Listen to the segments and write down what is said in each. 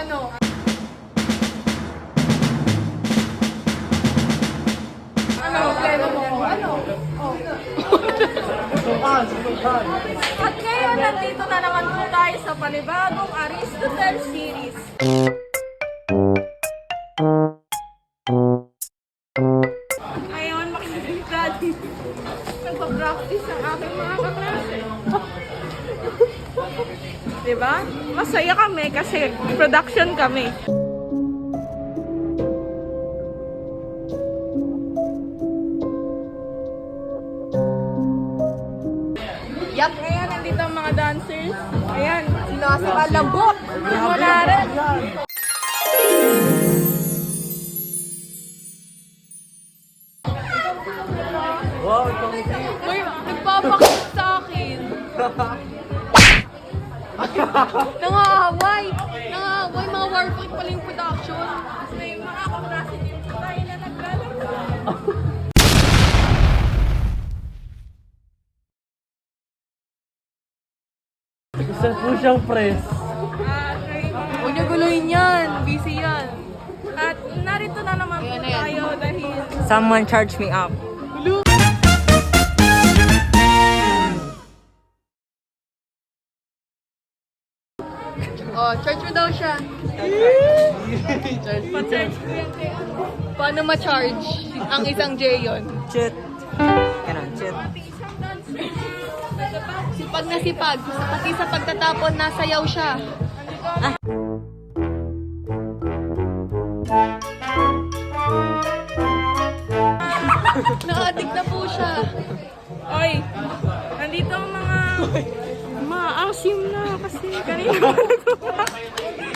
Ano? Ano? Plano mo? Ano? Oh. At ngayon, nandito na naman po tayo sa panibagong Aristotle series. Ngayon, makikita dito. Nagpa-practice ang aking mga kaklase. Diba? Masaya kami kasi production kami. Yup! Ngayon, nandito ang mga dancers. Ayan, sinasakalabot. Muna rin. Wow, itong May nagpapakit sa akin. Nangahaway. Nangahaway. Mga Warpoint pala yung production. May mga kaklase din po tayo na naglalaro. Isa po siyang press. Huwag niyo guluhin yan. Busy yan. At narito na naman po tayo dahil... Someone charge me up. Oh, charge mo daw siya. Pa-charge ko yan kaya. Paano ma-charge ang isang Jayon? Chit. Ganun, chit. Isang dancer. Sipag na sipag. Pati sa pagtatapon, nasayaw siya. Naadik na po siya. Oy, nandito ang mga maasim na kasi kanina pa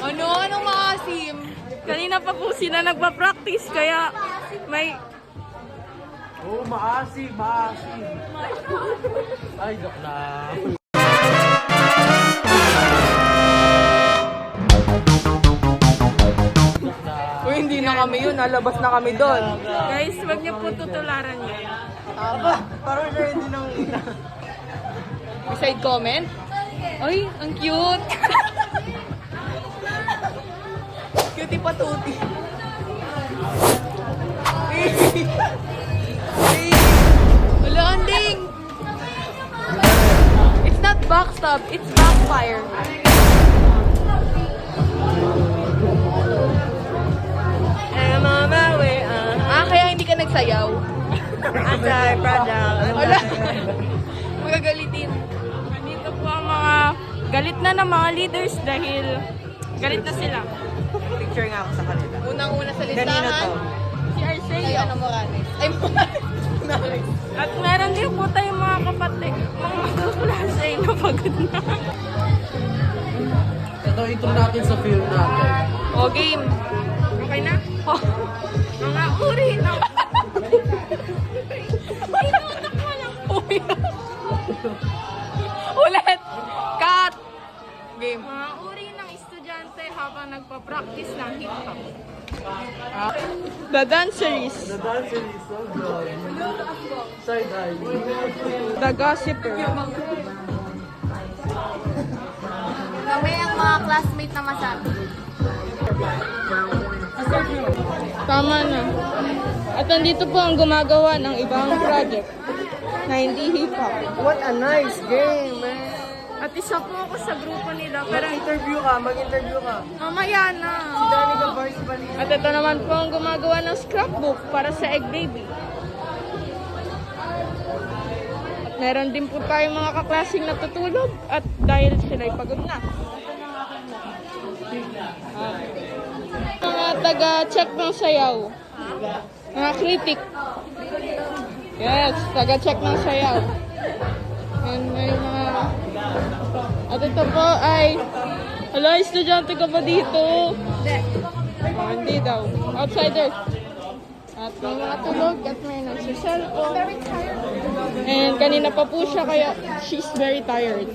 Ano? Anong maasim? Kanina pa po sila nagpa-practice kaya may... Oh, maasim. Ay, joke lang. Uy, hindi na kami yun. Nalabas na kami doon. Guys, wag niyo po tutularan yun. Parang siya hindi nang... Side comment? Ay, ang cute! Cutie patuti. Wala, anding! It's not backstab, it's backfire. I'm on my way. Kaya hindi ka nagsayaw. Anti-fragile. Wala. Magagalitin. Nandito po ang mga galit na ng mga leaders dahil galit na sila. Picture nga ako sa kanila. Unang-una sa Kanino listahan, to? si Arceo. Morales. Ay, Morales. At meron din po tayong mga kapatid, mga magkaklase na pagod na. Ito, ito natin sa film natin. O, game. Okay na? Oh. Mga uri ng... Inutak mo lang. Ulit. Cut. Game. Mga uri ng estudyante habang nagpa-practice ng hip-hop. The danceries. The dancer is so good. Side eye. The gossiper. Kami ang mga classmate na masabi. Tama na. At nandito po ang gumagawa ng ibang project na hindi hip-hop. What a nice game, man. At isa po ako sa grupo nila, pero Mag-interview ka. mamaya na. Danica Vice Bali. At ito naman po ang gumagawa ng scrapbook para sa Egg Baby. At meron din po tayong mga kaklaseng natutulog at dahil sila'y pagod na. Mga taga-check ng sayaw. Mga critic. Yes, taga-check ng sayaw. And may mga... At ito po ay... Hala, estudyante ka ba dito? Hindi daw. Outsider. At may mga tulog at may nagsiselfone. And kanina pa po siya kaya she's very tired.